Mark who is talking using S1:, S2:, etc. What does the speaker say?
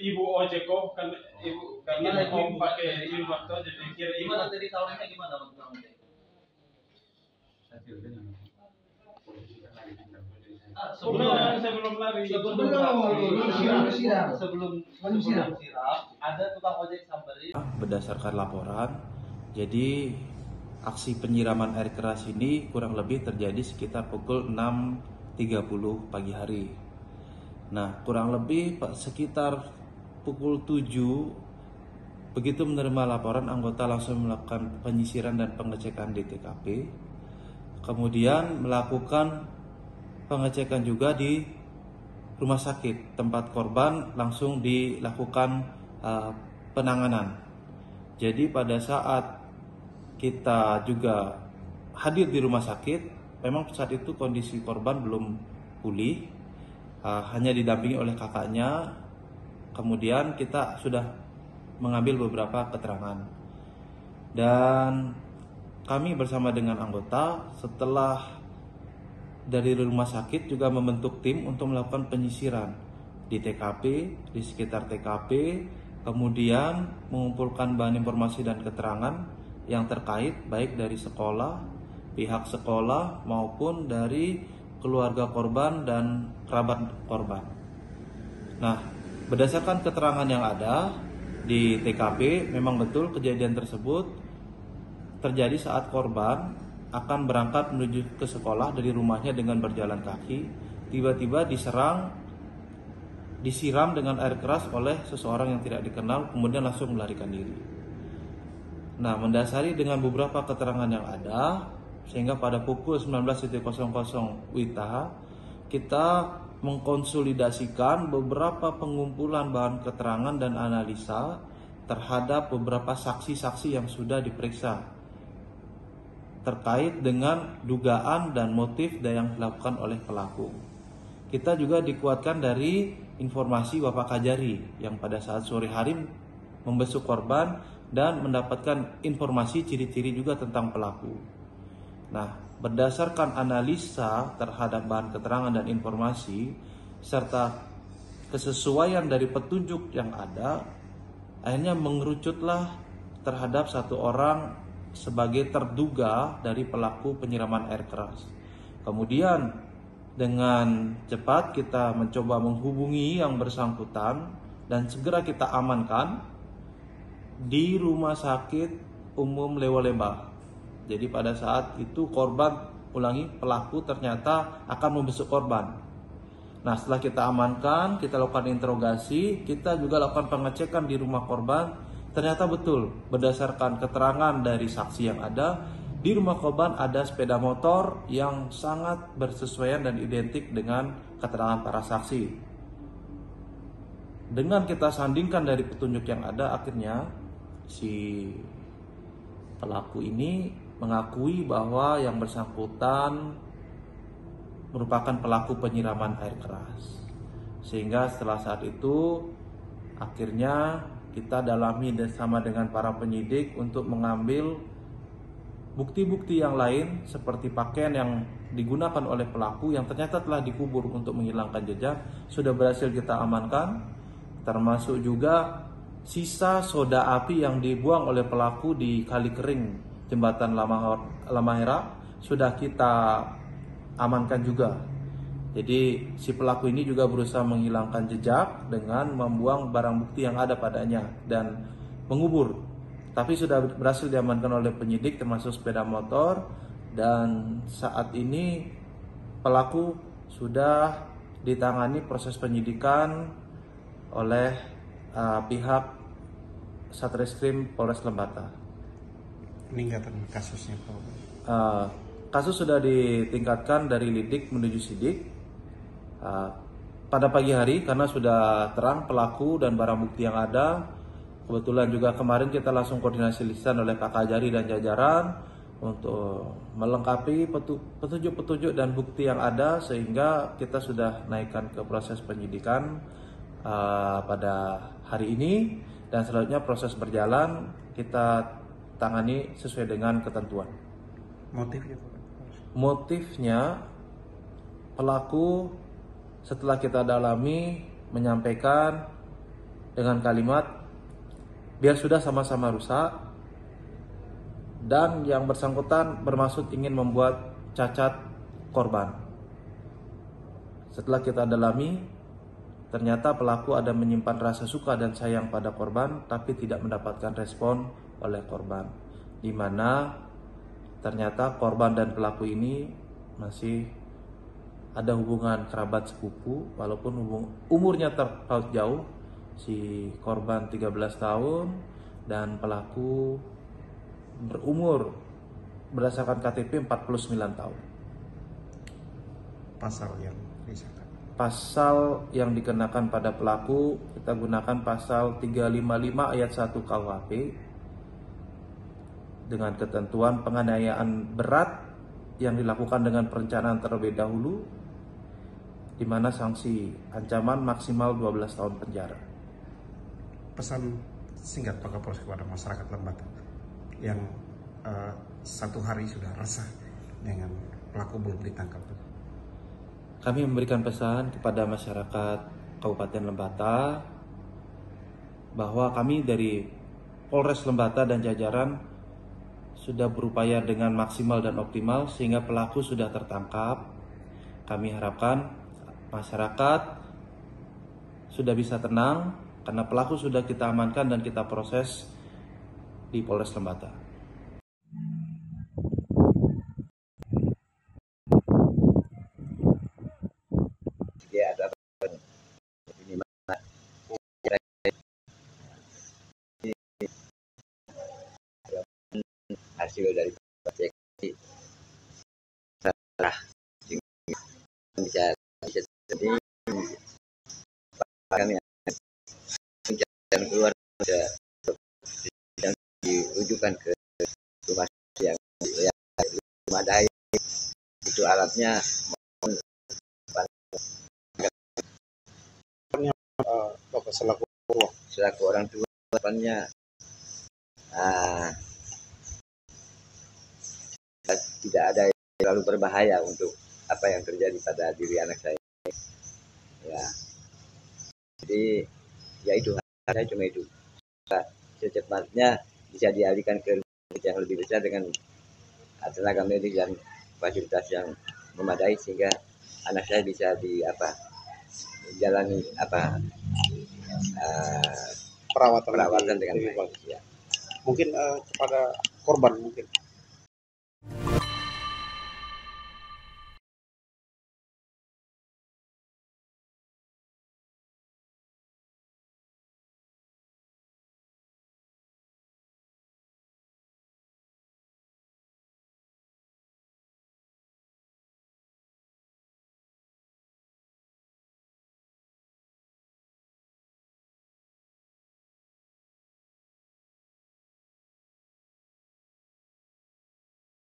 S1: Ibu ojek kok kan ibu karena om pakai ibu waktu jadi kira ibu
S2: gimana tadi tawarnya gimana Bang ojek?
S1: sebelum lari
S2: sebelum siram ada tukang ojek samperin.
S3: Berdasarkan laporan, jadi aksi penyiraman air keras ini kurang lebih terjadi sekitar pukul 6.30 pagi hari. Nah, kurang lebih sekitar pukul 7 begitu menerima laporan, anggota langsung melakukan penyisiran dan pengecekan di TKP. Kemudian melakukan pengecekan juga di rumah sakit tempat korban, langsung dilakukan penanganan. Jadi pada saat kita juga hadir di rumah sakit, memang saat itu kondisi korban belum pulih, hanya didampingi oleh kakaknya. Kemudian kita sudah mengambil beberapa keterangan, dan kami bersama dengan anggota setelah dari rumah sakit juga membentuk tim untuk melakukan penyisiran di TKP, di sekitar TKP, kemudian mengumpulkan bahan informasi dan keterangan yang terkait baik dari sekolah, pihak sekolah maupun dari keluarga korban dan kerabat korban. Nah, berdasarkan keterangan yang ada di TKP, memang betul kejadian tersebut terjadi saat korban akan berangkat menuju ke sekolah dari rumahnya dengan berjalan kaki, tiba-tiba disiram dengan air keras oleh seseorang yang tidak dikenal, kemudian langsung melarikan diri. Nah, mendasari dengan beberapa keterangan yang ada, sehingga pada pukul 19.00 WITA kita mengkonsolidasikan beberapa pengumpulan bahan keterangan dan analisa terhadap beberapa saksi-saksi yang sudah diperiksa terkait dengan dugaan dan motif yang dilakukan oleh pelaku. Kita juga dikuatkan dari informasi Bapak Kajari yang pada saat sore hari membesuk korban dan mendapatkan informasi ciri-ciri juga tentang pelaku. Nah, berdasarkan analisa terhadap bahan keterangan dan informasi serta kesesuaian dari petunjuk yang ada, akhirnya mengerucutlah terhadap satu orang sebagai terduga dari pelaku penyiraman air keras. Kemudian dengan cepat kita mencoba menghubungi yang bersangkutan dan segera kita amankan di Rumah Sakit Umum Lewa-Lembah. Jadi pada saat itu pelaku ternyata akan membesuk korban. Nah, setelah kita amankan, kita lakukan interogasi, kita juga lakukan pengecekan di rumah korban. Ternyata betul, berdasarkan keterangan dari saksi yang ada, di rumah korban ada sepeda motor yang sangat bersesuaian dan identik dengan keterangan para saksi. Dengan kita sandingkan dari petunjuk yang ada, akhirnya si pelaku ini mengakui bahwa yang bersangkutan merupakan pelaku penyiraman air keras. Sehingga setelah saat itu, akhirnya kita dalami bersama dengan para penyidik untuk mengambil bukti-bukti yang lain seperti pakaian yang digunakan oleh pelaku yang ternyata telah dikubur untuk menghilangkan jejak, sudah berhasil kita amankan, termasuk juga sisa soda api yang dibuang oleh pelaku di kali kering jembatan Lamahera sudah kita amankan juga. Jadi si pelaku ini juga berusaha menghilangkan jejak dengan membuang barang bukti yang ada padanya dan mengubur. Tapi sudah berhasil diamankan oleh penyidik termasuk sepeda motor, dan saat ini pelaku sudah ditangani proses penyidikan oleh pihak Satreskrim Polres Lembata.
S4: Peningkatan kasusnya Pak?
S3: Kasus sudah ditingkatkan dari lidik menuju sidik. Pada pagi hari karena sudah terang pelaku dan barang bukti yang ada, kebetulan juga kemarin kita langsung koordinasi lisan oleh Pak Kajari dan jajaran untuk melengkapi petunjuk-petunjuk dan bukti yang ada, sehingga kita sudah naikkan ke proses penyidikan pada hari ini, dan selanjutnya proses berjalan kita tangani sesuai dengan ketentuan.
S4: Motifnya
S3: pelaku setelah kita dalami menyampaikan dengan kalimat biar sudah sama-sama rusak, dan yang bersangkutan bermaksud ingin membuat cacat korban. Setelah kita dalami, ternyata pelaku ada menyimpan rasa suka dan sayang pada korban tapi tidak mendapatkan respon oleh korban, di mana ternyata korban dan pelaku ini masih ada hubungan kerabat sepupu walaupun umurnya terpaut jauh. Si korban 13 tahun dan pelaku berumur berdasarkan KTP 49 tahun. Pasal yang dikenakan pada pelaku kita gunakan pasal 355 ayat 1 KUHP dengan ketentuan penganiayaan berat yang dilakukan dengan perencanaan terlebih dahulu, di mana sanksi ancaman maksimal 12 tahun penjara.
S4: Pesan singkat Pak Kapolres kepada masyarakat Lembata yang satu hari sudah resah dengan pelaku belum ditangkap.
S3: Kami memberikan pesan kepada masyarakat Kabupaten Lembata bahwa kami dari Polres Lembata dan jajaran sudah berupaya dengan maksimal dan optimal sehingga pelaku sudah tertangkap. Kami harapkan masyarakat sudah bisa tenang karena pelaku sudah kita amankan dan kita proses di Polres Lembata.
S5: Ya, ada ini hasil dari cek salah bisa jadi kami dan keluar sudah yang dirujukan ke rumah yang memadai itu alatnya
S4: Bapak selaku
S5: orang tua depannya tidak ada yang terlalu berbahaya untuk apa yang terjadi pada diri anak saya. Ya, jadi ya itu saya cuma itu. Secepatnya bisa dialihkan ke rumah yang lebih besar dengan tenaga medis dan fasilitas yang memadai sehingga anak saya bisa jalani
S4: perawatan
S5: dengan baik. Ya.
S4: Mungkin kepada korban mungkin